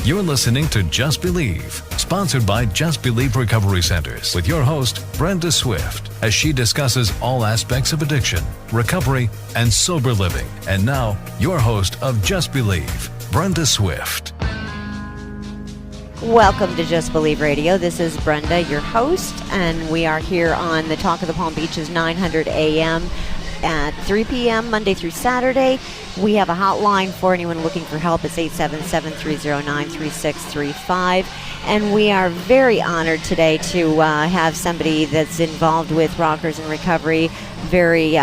You're listening to Just Believe, sponsored by Just Believe Recovery Centers, with your host, Brenda Swift, as she discusses all aspects of addiction, recovery, and sober living. And now, your host of Just Believe, Brenda Swift. Welcome to Just Believe Radio. This is Brenda, your host, and we are here on the Talk of the Palm Beaches 900 AM at 3 p.m. Monday through Saturday. We have a hotline for anyone looking for help. It's 877-309-3635. And we are very honored today to have somebody that's involved with Rockers in Recovery, very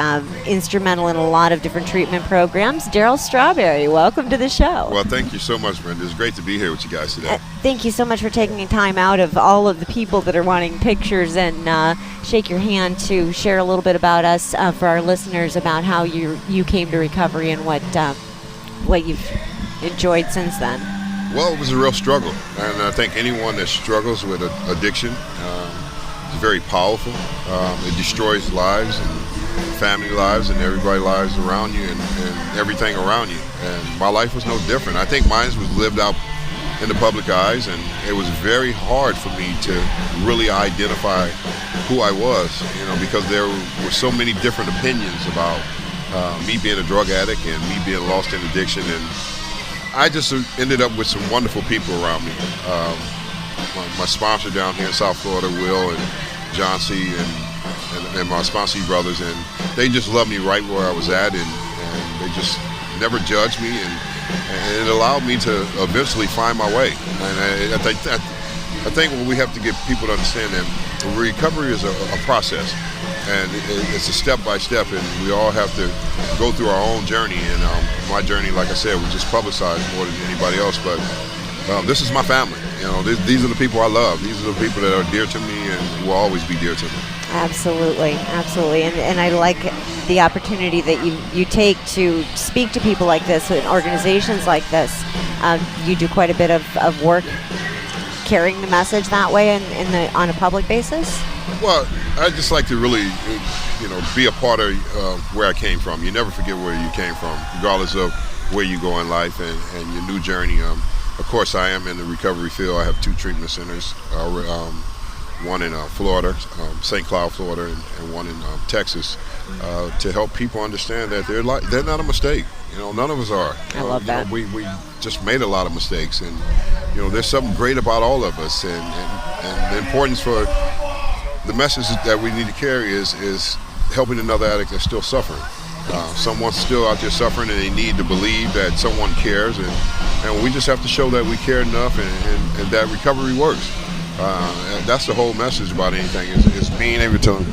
instrumental in a lot of different treatment programs. Daryl Strawberry, welcome to the show. Well, thank you so much, Brenda. It's great to be here with you guys today. Thank you so much for taking time out of all of the people that are wanting pictures and shake your hand to share a little bit about us for our listeners about how you came to recovery and what you've enjoyed since then. Well, it was a real struggle, and I think anyone that struggles with addiction is very powerful. It destroys lives and family lives and everybody's lives around you and everything around you. And my life was no different. I think mine was lived out in the public eyes, and it was very hard for me to really identify who I was, because there were so many different opinions about me being a drug addict and me being lost in addiction. And I just ended up with some wonderful people around me. My sponsor down here in South Florida, Will and John C. and my sponsor brothers, and they just loved me right where I was at, and they just never judged me, and it allowed me to eventually find my way. And I think what we have to get people to understand that recovery is a process, and it's a step by step, and we all have to go through our own journey. And my journey, like I said, was just publicized more than anybody else. But this is my family. These are the people I love. These are the people that are dear to me and will always be dear to me. Absolutely. And I like the opportunity that you take to speak to people like this and organizations like this. You do quite a bit of work carrying the message that way on a public basis? Well, I just like to really, be a part of where I came from. You never forget where you came from, regardless of where you go in life and your new journey. Of course, I am in the recovery field. I have 2 treatment centers, one in Florida, St. Cloud, Florida, and one in Texas, to help people understand that they're not a mistake. None of us are. I love that. We just made a lot of mistakes, and there's something great about all of us, and the importance for the message that we need to carry is helping another addict that's still suffering. Someone's still out there suffering, and they need to believe that someone cares, and we just have to show that we care enough and that recovery works. And that's the whole message about anything, is being able to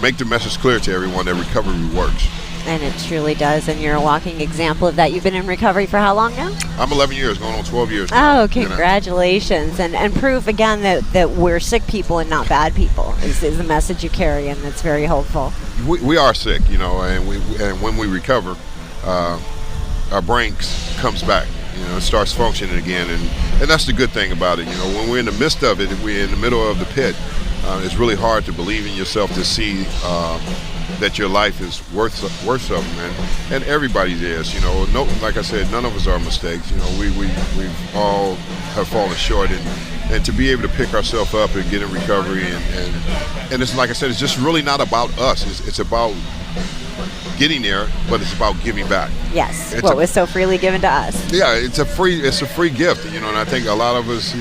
make the message clear to everyone that recovery works. And it truly does, and you're a walking example of that. You've been in recovery for how long now? I'm 11 years, going on 12 years now. Oh, congratulations. And proof, again, that we're sick people and not bad people is the message you carry, and that's very hopeful. We are sick, and when we recover, our brain comes back. It starts functioning again, and that's the good thing about it. When we're in the midst of it, if we're in the middle of the pit, it's really hard to believe in yourself, to see that your life is worth something, and everybody's is. Like I said, none of us are mistakes. We've all have fallen short, and to be able to pick ourselves up and get in recovery, and it's like I said, it's just really not about us. It's about getting there, but it's about giving back. Yes, what was so freely given to us. Yeah, it's a free gift, and I think a lot of us,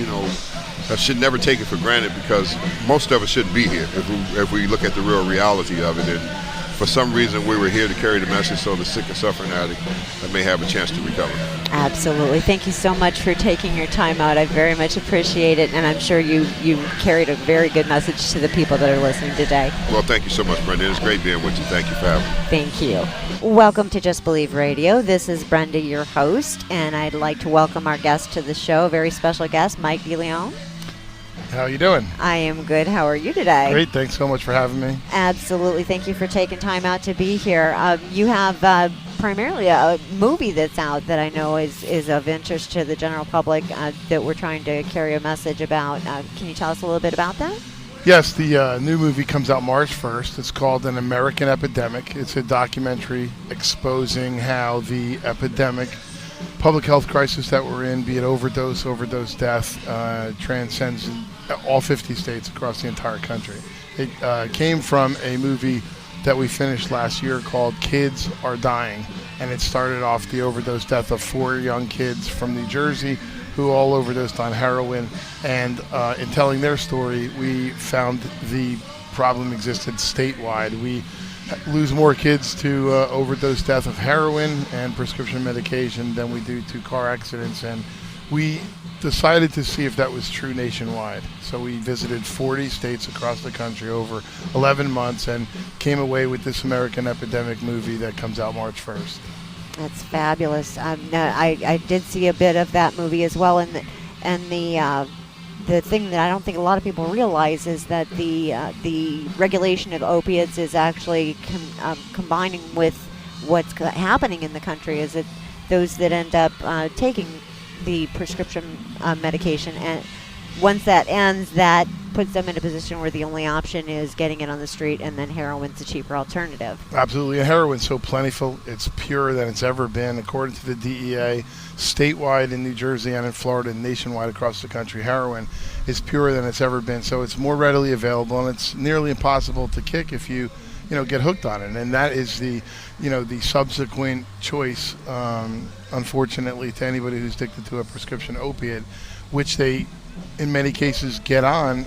should never take it for granted, because most of us shouldn't be here if we look at the real reality of it. And for some reason, we were here to carry the message so the sick and suffering addict may have a chance to recover. Absolutely. Thank you so much for taking your time out. I very much appreciate it, and I'm sure you carried a very good message to the people that are listening today. Well, thank you so much, Brenda. It's great being with you. Thank you for having me. Thank you. Welcome to Just Believe Radio. This is Brenda, your host, and I'd like to welcome our guest to the show, a very special guest, Mike DeLeon. How are you doing? I am good. How are you today? Great. Thanks so much for having me. Absolutely. Thank you for taking time out to be here. You have primarily a movie that's out that I know is of interest to the general public that we're trying to carry a message about. Can you tell us a little bit about that? Yes, the new movie comes out March 1st. It's called An American Epidemic. It's a documentary exposing how the epidemic public health crisis that we're in, be it overdose death, transcends all 50 states across the entire country. It came from a movie that we finished last year called Kids Are Dying, and it started off the overdose death of 4 young kids from New Jersey who all overdosed on heroin, and in telling their story, we found the problem existed statewide. We lose more kids to overdose death of heroin and prescription medication than we do to car accidents, and we decided to see if that was true nationwide. So we visited 40 states across the country over 11 months and came away with this American Epidemic movie that comes out March 1st. That's fabulous. I did see a bit of that movie as well, and the thing that I don't think a lot of people realize is that the regulation of opiates is actually combining with what's happening in the country. Is that those that end up taking the prescription medication, and once that ends, that puts them in a position where the only option is getting it on the street, and then heroin's a cheaper alternative. Absolutely. And heroin's so plentiful. It's purer than it's ever been. According to the DEA, statewide in New Jersey and in Florida and nationwide across the country, heroin is purer than it's ever been. So it's more readily available, and it's nearly impossible to kick if you get hooked on it. And that is the subsequent choice, unfortunately, to anybody who's addicted to a prescription opiate, which they in many cases get on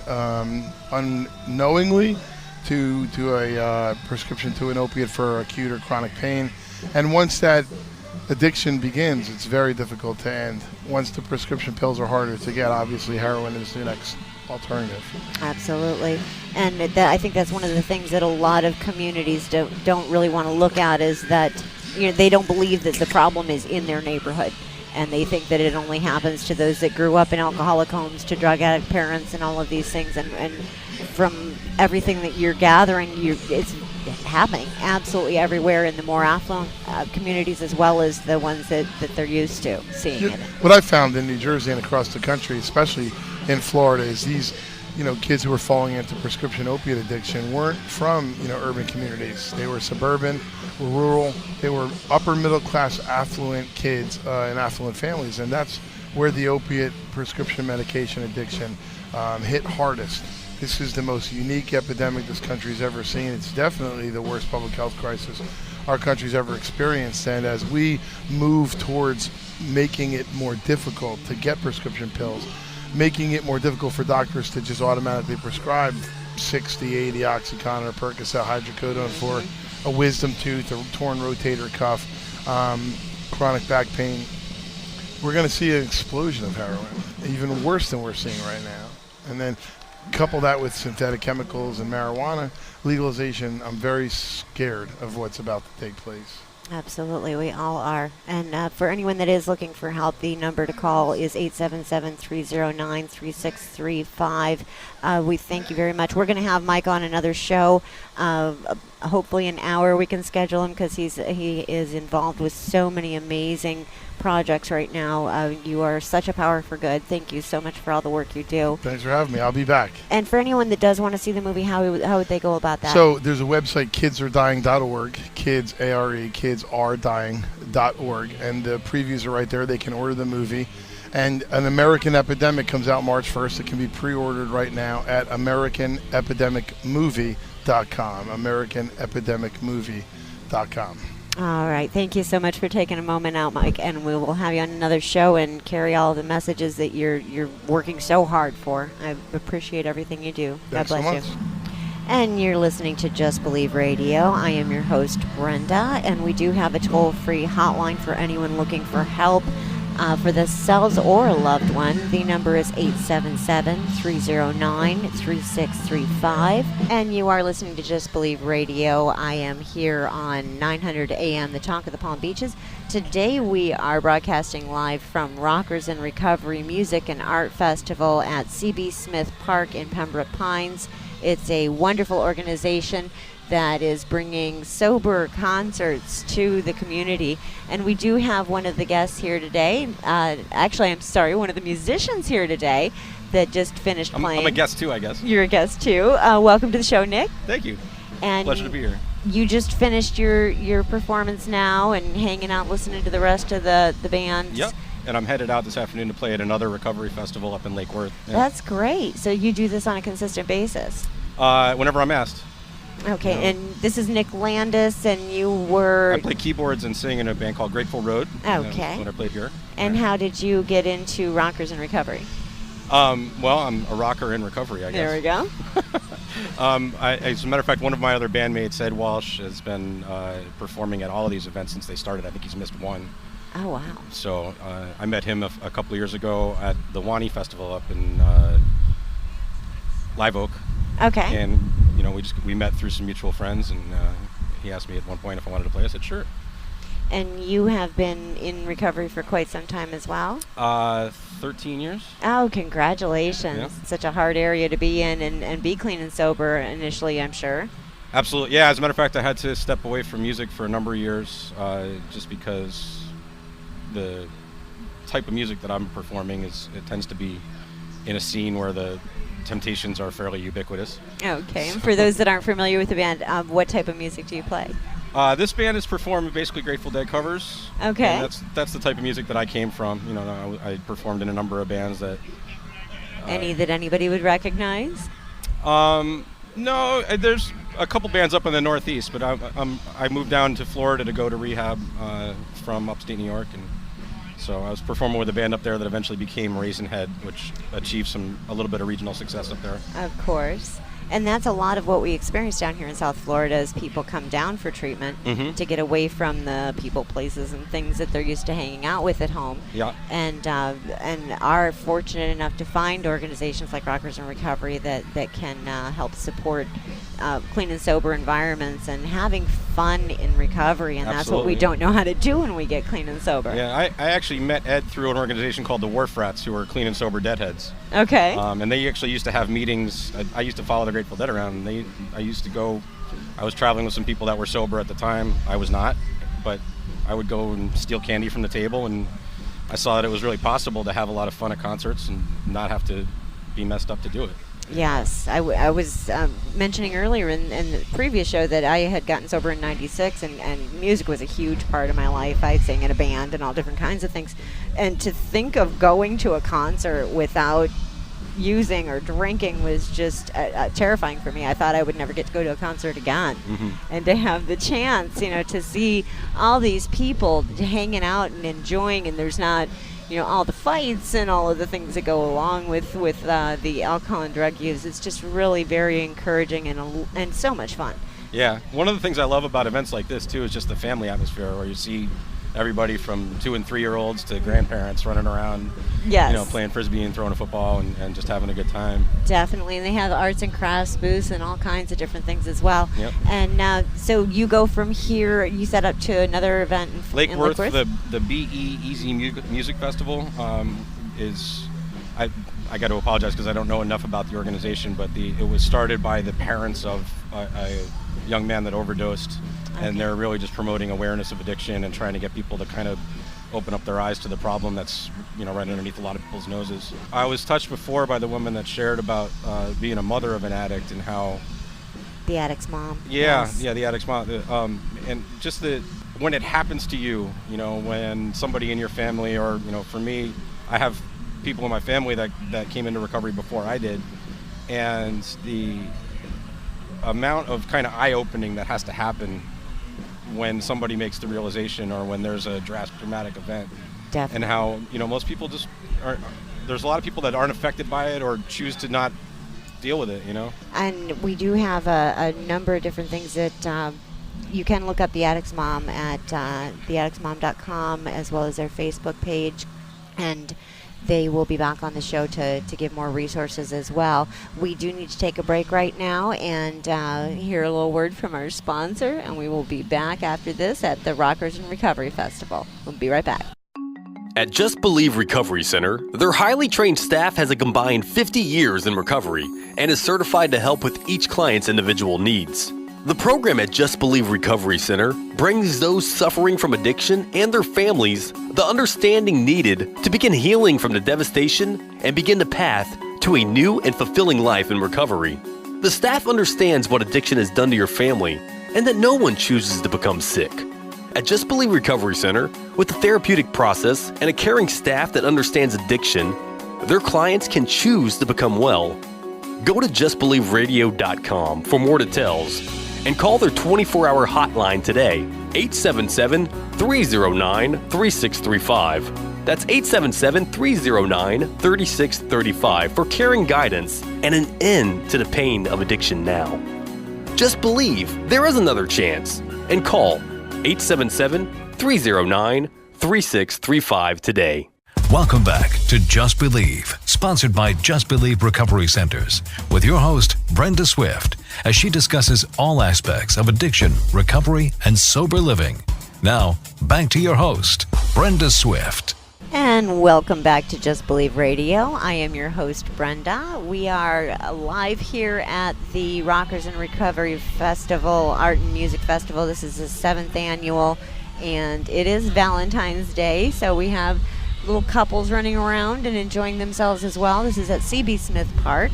unknowingly to a prescription to an opiate for acute or chronic pain. And once that addiction begins, it's very difficult to end. Once the prescription pills are harder to get, obviously heroin is the next alternative. Absolutely. And I think that's one of the things that a lot of communities don't really want to look at, is that they don't believe that the problem is in their neighborhood. And they think that it only happens to those that grew up in alcoholic homes, to drug addict parents, and all of these things. And from everything that you're gathering, it's happening absolutely everywhere in the more affluent communities, as well as the ones that they're used to seeing it. What I found in New Jersey and across the country, especially in Florida, is these kids who were falling into prescription opiate addiction weren't from urban communities. They were suburban, were rural. They were upper middle class affluent kids in affluent families, and that's where the opiate prescription medication addiction hit hardest. This is the most unique epidemic this country's ever seen. It's definitely the worst public health crisis our country's ever experienced, and as we move towards making it more difficult to get prescription pills, making it more difficult for doctors to just automatically prescribe 60, 80 Oxycontin or Percocet, hydrocodone for a wisdom tooth, a torn rotator cuff, chronic back pain, we're going to see an explosion of heroin, even worse than we're seeing right now. And then couple that with synthetic chemicals and marijuana legalization, I'm very scared of what's about to take place. Absolutely, we all are. And for anyone that is looking for help, the number to call is 877-309-3635. We thank you very much. We're going to have Mike on another show, hopefully an hour we can schedule him, because he is involved with so many amazing projects right now. You are such a power for good. Thank you so much for all the work you do. Thanks for having me. I'll be back. And for anyone that does want to see the movie, how would they go about that? So there's a website, kidsaredying.org, kids, A-R-E, kidsaredying.org, and the previews are right there. They can order the movie. And An American Epidemic comes out March 1st. It can be pre-ordered right now at AmericanEpidemicMovie.com, AmericanEpidemicMovie.com. All right. Thank you so much for taking a moment out, Mike, and we will have you on another show and carry all the messages that you're working so hard for. I appreciate everything you do. Thanks God bless so much. you. And you're listening to Just Believe Radio. I am your host, Brenda, and we do have a toll-free hotline for anyone looking for help for themselves or a loved one. The number is 877-309-3635. And you are listening to Just Believe Radio. I am here on 900 AM, the Talk of the Palm Beaches. Today we are broadcasting live from Rockers in Recovery Music and Art Festival at CB Smith Park in Pembroke Pines. It's a wonderful organization that is bringing sober concerts to the community. And we do have one of the guests here today. One of the musicians here today that just finished playing. I'm a guest too, I guess. You're a guest too. Welcome to the show, Nick. Thank you. And pleasure to be here. you just finished your performance now and hanging out listening to the rest of the band. Yep. And I'm headed out this afternoon to play at another recovery festival up in Lake Worth. Yeah. That's great. So you do this on a consistent basis? Whenever I'm asked. Okay, and this is Nick Landis, and you were... I play keyboards and sing in a band called Grateful Road. Okay. When I played here. And how did you get into Rockers in Recovery? Well, I'm a rocker in recovery, I guess. There we go. As a matter of fact, one of my other bandmates, Ed Walsh, has been performing at all of these events since they started. I think he's missed one. Oh, wow. So I met him a couple of years ago at the Wani Festival up in Live Oak. Okay. And we met through some mutual friends, and he asked me at one point if I wanted to play. I said sure. And you have been in recovery for quite some time as well? 13 years. Oh, congratulations. Yeah. Such a hard area to be in and be clean and sober initially, I'm sure. Absolutely. Yeah, as a matter of fact, I had to step away from music for a number of years just because the type of music that I'm performing it tends to be in a scene where the temptations are fairly ubiquitous. Okay. For those that aren't familiar with the band, what type of music do you play? This band is performing basically Grateful Dead covers. Okay. And that's the type of music that I came from. I performed in a number of bands that. Any that anybody would recognize? No, there's a couple bands up in the Northeast, but I moved down to Florida to go to rehab from upstate New York, and so I was performing with a band up there that eventually became Raisin Head, which achieved a little bit of regional success up there. Of course. And that's a lot of what we experience down here in South Florida as people come down for treatment to get away from the people, places, and things that they're used to hanging out with at home. Yeah. And are fortunate enough to find organizations like Rockers in Recovery that can help support clean and sober environments and having fun in recovery. And that's what we don't know how to do when we get clean and sober. Yeah, I actually met Ed through an organization called the Wharf Rats, who are clean and sober deadheads. Okay. And they actually used to have meetings. I used to follow the Grateful Dead around, and I was traveling with some people that were sober at the time. I was not, but I would go and steal candy from the table, and I saw that it was really possible to have a lot of fun at concerts and not have to be messed up to do it. Yes, I was mentioning earlier in the previous show that I had gotten sober in '96, and music was a huge part of my life. I sang in a band and all different kinds of things. And to think of going to a concert without using or drinking was just terrifying for me. I thought I would never get to go to a concert again. And to have the chance, to see all these people hanging out and enjoying, and there's not all the fights and all of the things that go along with the alcohol and drug use. It's just really very encouraging and so much fun. Yeah, one of the things I love about events like this too is just the family atmosphere, where you see everybody from 2 and 3 year olds to grandparents running around, yes, playing frisbee and throwing a football and just having a good time. Definitely, and they have arts and crafts booths and all kinds of different things as well. Yep. And so you go from here, you set up to another event in Lake in Worth. Lake Worth? The BE Easy Music Festival is. I got to apologize because I don't know enough about the organization, but it was started by the parents of a young man that overdosed. Okay. And they're really just promoting awareness of addiction and trying to get people to kind of open up their eyes to the problem that's right underneath a lot of people's noses. I was touched before by the woman that shared about being a mother of an addict and how the addict's mom. Yeah, yes. Yeah, the addict's mom, and just when it happens to you, when somebody in your family, or for me, I have people in my family that came into recovery before I did, and the amount of kind of eye-opening that has to happen when somebody makes the realization, or when there's a dramatic event. Definitely. And how most people just aren't. There's a lot of people that aren't affected by it or choose to not deal with it. And we do have a number of different things that you can look up the Addict's Mom at theaddictsmom.com, as well as their Facebook page, and they will be back on the show to give more resources as well. We do need to take a break right now and hear a little word from our sponsor, and we will be back after this at the Rockers in Recovery Festival. We'll be right back. At Just Believe Recovery Center, their highly trained staff has a combined 50 years in recovery and is certified to help with each client's individual needs. The program at Just Believe Recovery Center brings those suffering from addiction and their families the understanding needed to begin healing from the devastation and begin the path to a new and fulfilling life in recovery. The staff understands what addiction has done to your family and that no one chooses to become sick. At Just Believe Recovery Center, with a therapeutic process and a caring staff that understands addiction, their clients can choose to become well. Go to justbelieveradio.com for more details and call their 24-hour hotline today, 877-309-3635. That's 877-309-3635 for caring guidance and an end to the pain of addiction now. Just believe there is another chance and call 877-309-3635 today. Welcome back to Just Believe, sponsored by Just Believe Recovery Centers, with your host, Brenda Swift, as she discusses all aspects of addiction, recovery, and sober living. Now, back to your host, Brenda Swift. And welcome back to Just Believe Radio. I am your host, Brenda. We are live here at the Rockers in Recovery Festival, Art and Music Festival. This is the 7th annual, and it is Valentine's Day, so we have little couples running around and enjoying themselves as well. This is at C.B. Smith Park.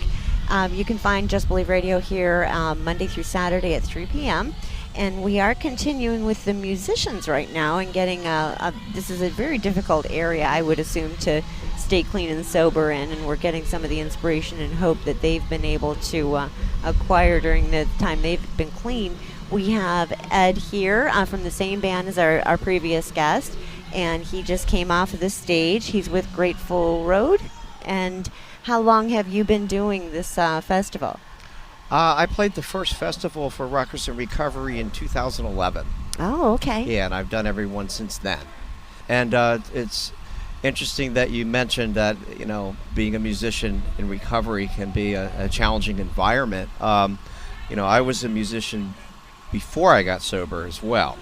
You can find Just Believe Radio here Monday through Saturday at 3 p.m. And we are continuing with the musicians right now and getting this is a very difficult area, I would assume, to stay clean and sober in, and we're getting some of the inspiration and hope that they've been able to acquire during the time they've been clean. We have Ed here from the same band as our previous guest, and he just came off of the stage. He's with Grateful Road. And how long have you been doing this festival? I played the first festival for Rockers in Recovery in 2011. Oh, okay. Yeah, and I've done every one since then. And it's interesting that you mentioned that, you know, being a musician in recovery can be a challenging environment. You know, I was a musician before I got sober as well.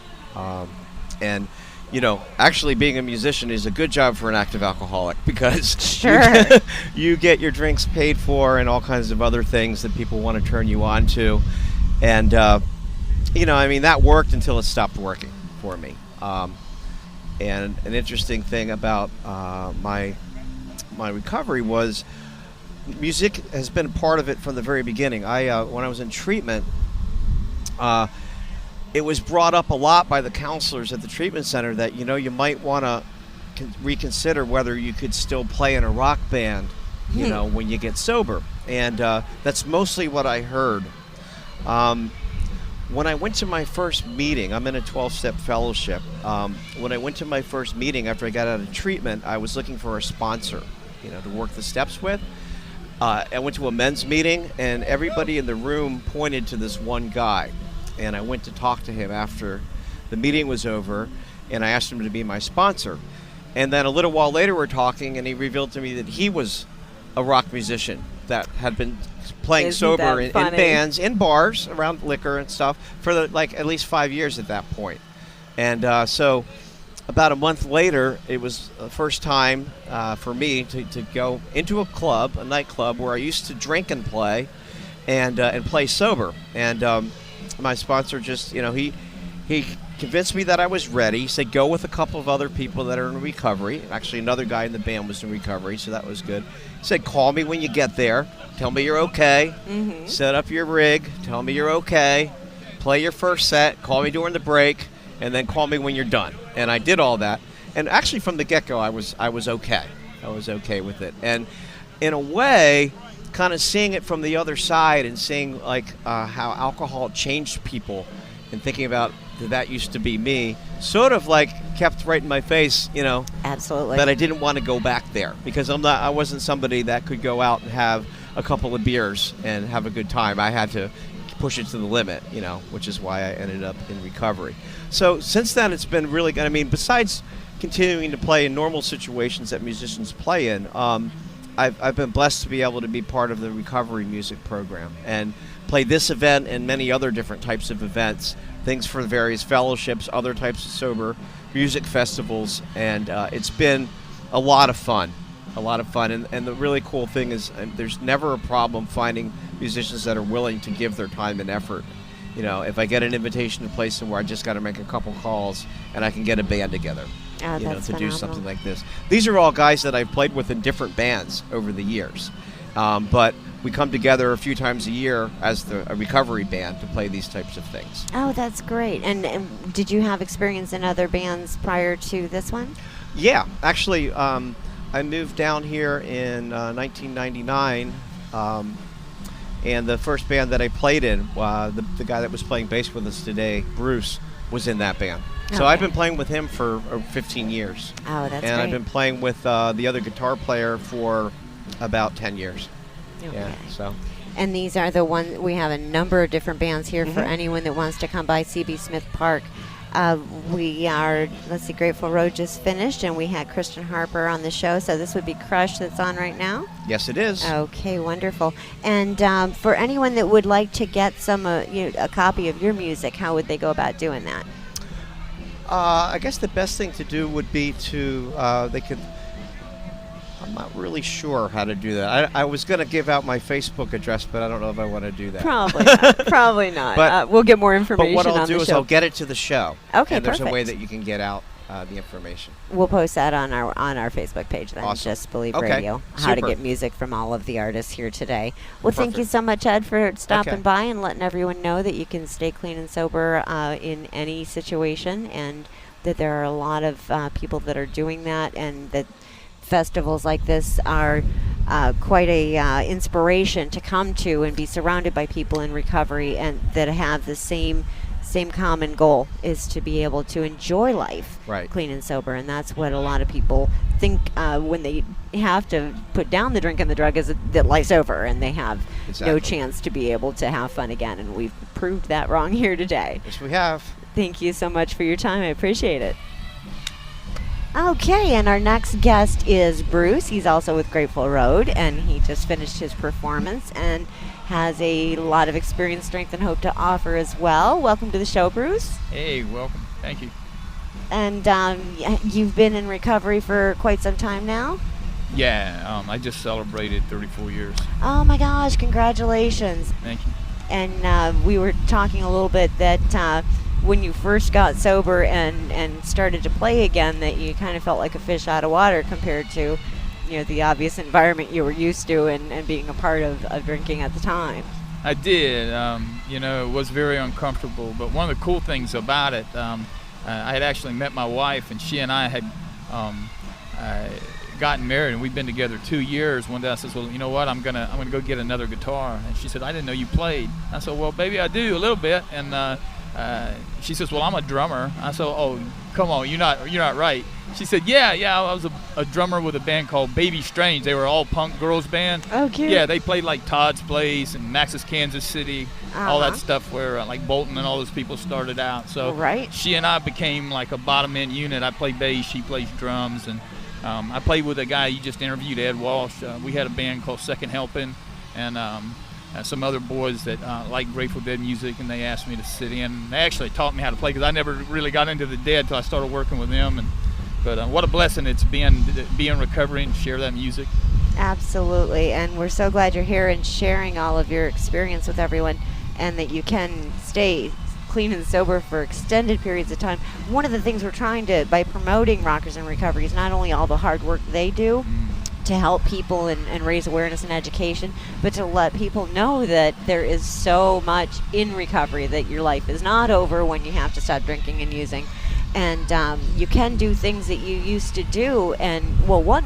And you know, actually being a musician is a good job for an active alcoholic because sure. you get your drinks paid for and all kinds of other things that people want to turn you on to. And, you know, I mean, that worked until it stopped working for me. And an interesting thing about my recovery was music has been part of it from the very beginning. When I was in treatment, it was brought up a lot by the counselors at the treatment center that, you know, you might want to reconsider whether you could still play in a rock band, you know, when you get sober. And that's mostly what I heard. When I went to my first meeting, I'm in a 12-step fellowship. When I went to my first meeting after I got out of treatment, I was looking for a sponsor, you know, to work the steps with. I went to a men's meeting, and everybody in the room pointed to this one guy. And I went to talk to him after the meeting was over, and I asked him to be my sponsor. And then a little while later we're talking, and he revealed to me that he was a rock musician that had been playing sober in bands, in bars, around liquor and stuff, for at least 5 years at that point. And so about a month later, it was the first time for me to go into a club, a nightclub, where I used to drink and play, and play sober. And my sponsor just, you know, he convinced me that I was ready. He said, go with a couple of other people that are in recovery. Actually, another guy in the band was in recovery, so that was good. He said, call me when you get there. Tell me you're okay. Mm-hmm. Set up your rig. Tell me you're okay. Play your first set. Call me during the break, and then call me when you're done. And I did all that. And actually, from the get-go, I was okay. I was okay with it. And in a way, kind of seeing it from the other side and seeing how alcohol changed people and thinking about that used to be me, sort of kept right in my face, you know. Absolutely. That I didn't want to go back there because I wasn't somebody that could go out and have a couple of beers and have a good time. I had to push it to the limit, you know, which is why I ended up in recovery. So since then, it's been really good. I mean, besides continuing to play in normal situations that musicians play in, I've been blessed to be able to be part of the recovery music program and play this event and many other different types of events, things for various fellowships, other types of sober music festivals, and it's been a lot of fun. And the really cool thing is there's never a problem finding musicians that are willing to give their time and effort. You know, if I get an invitation to play somewhere, I just got to make a couple calls and I can get a band together. To do something like this. These are all guys that I've played with in different bands over the years. But we come together a few times a year as a recovery band to play these types of things. Oh, that's great. And did you have experience in other bands prior to this one? Yeah, actually, I moved down here in 1999, and the first band that I played in, the guy that was playing bass with us today, Bruce, was in that band. So I've been playing with him for 15 years. Oh, that's great. And I've been playing with the other guitar player for about 10 years. Okay. Yeah, so. And these are the ones, we have a number of different bands here for anyone that wants to come by CB Smith Park. We are, let's see, Grateful Road just finished, and we had Christian Harper on the show, so this would be Crush that's on right now? Yes, it is. Okay, wonderful. And for anyone that would like to get a copy of your music, how would they go about doing that? I guess the best thing to do would be to, I'm not really sure how to do that. I was going to give out my Facebook address, but I don't know if I want to do that. Probably not. Probably not. But, we'll get more information on the show. But what I'll do is I'll get it to the show. Okay, and there's perfect. a way that you can get out the information. We'll post that on our Facebook page then. Awesome. Just Believe Okay. Radio. How to Super. get music from all of the artists here today. Well, thank you Perfect. so much, Ed, for stopping Okay. by and letting everyone know that you can stay clean and sober in any situation, and that there are a lot of people that are doing that, and that festivals like this are quite a inspiration to come to and be surrounded by people in recovery and that have the same common goal, is to be able to enjoy life Right. clean and sober. And that's what a lot of people think when they have to put down the drink and the drug, is that life's over and they have no Exactly. chance to be able to have fun again. And we've proved that wrong here today. Yes, we have. Thank you so much for your time. I appreciate it. Okay, and our next guest is Bruce. He's also with Grateful Road, and he just finished his performance and has a lot of experience, strength, and hope to offer as well. Welcome to the show, Bruce. Hey, welcome. Thank you. And you've been in recovery for quite some time now? Yeah, I just celebrated 34 years. Oh my gosh, congratulations. Thank you. And we were talking a little bit that when you first got sober and started to play again, that you kind of felt like a fish out of water compared to, the obvious environment you were used to and being a part of drinking at the time. I did. It was very uncomfortable, but one of the cool things about it, I had actually met my wife, and she and I had gotten married, and we'd been together 2 years. One day I says, well, you know what, I'm gonna go get another guitar. And she said, I didn't know you played. I said, well, baby, I do a little bit. And she says, well, I'm a drummer. I said, oh, come on, you're not right. She said, yeah, I was a drummer with a band called Baby Strange. They were all punk girls band. Oh, cute. Yeah, they played like Todd's Place and Max's Kansas City, all that stuff where like Bolton and all those people started out. So right. She and I became like a bottom end unit. I play bass, she plays drums, and I played with a guy you just interviewed, Ed Walsh. We had a band called Second Helping, and some other boys that like Grateful Dead music, and they asked me to sit in. They actually taught me how to play because I never really got into the Dead until I started working with them. But what a blessing it's been to be in recovery and share that music. Absolutely, and we're so glad you're here and sharing all of your experience with everyone, and that you can stay clean and sober for extended periods of time. One of the things we're trying to, by promoting Rockers in Recovery, is not only all the hard work they do to help people and raise awareness and education, but to let people know that there is so much in recovery, that your life is not over when you have to stop drinking and using. And you can do things that you used to do, and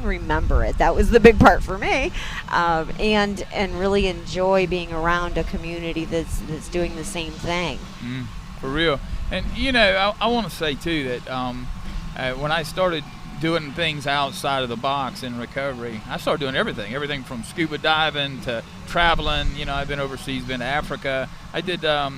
remember it. That was the big part for me, and really enjoy being around a community that's doing the same thing. For real. And I want to say too that when I started doing things outside of the box in recovery, I started doing everything from scuba diving to traveling. I've been overseas, been to Africa. I did a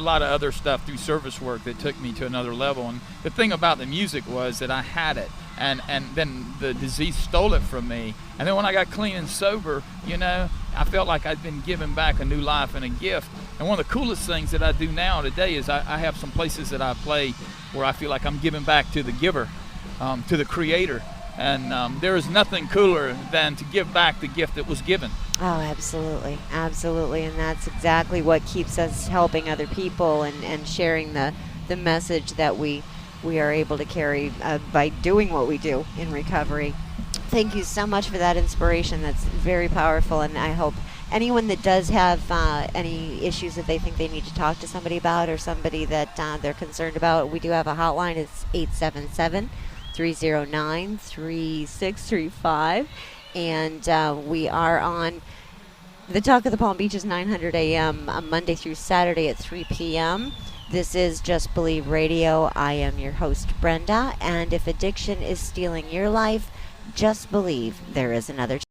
lot of other stuff through service work that took me to another level. And the thing about the music was that I had it, and then the disease stole it from me. And then when I got clean and sober, I felt like I'd been given back a new life and a gift. And one of the coolest things that I do now today is I have some places that I play where I feel like I'm giving back to the giver, to the creator. And there is nothing cooler than to give back the gift that was given. Oh, absolutely. Absolutely. And that's exactly what keeps us helping other people and sharing the message that we are able to carry by doing what we do in recovery. Thank you so much for that inspiration. That's very powerful, and I hope anyone that does have any issues that they think they need to talk to somebody about, or somebody that they're concerned about, we do have a hotline. It's 877-309-3635, and we are on the Talk of the Palm Beaches 900 AM Monday through Saturday at 3 p.m. This is Just Believe Radio. I am your host, Brenda, and if addiction is stealing your life, just believe there is another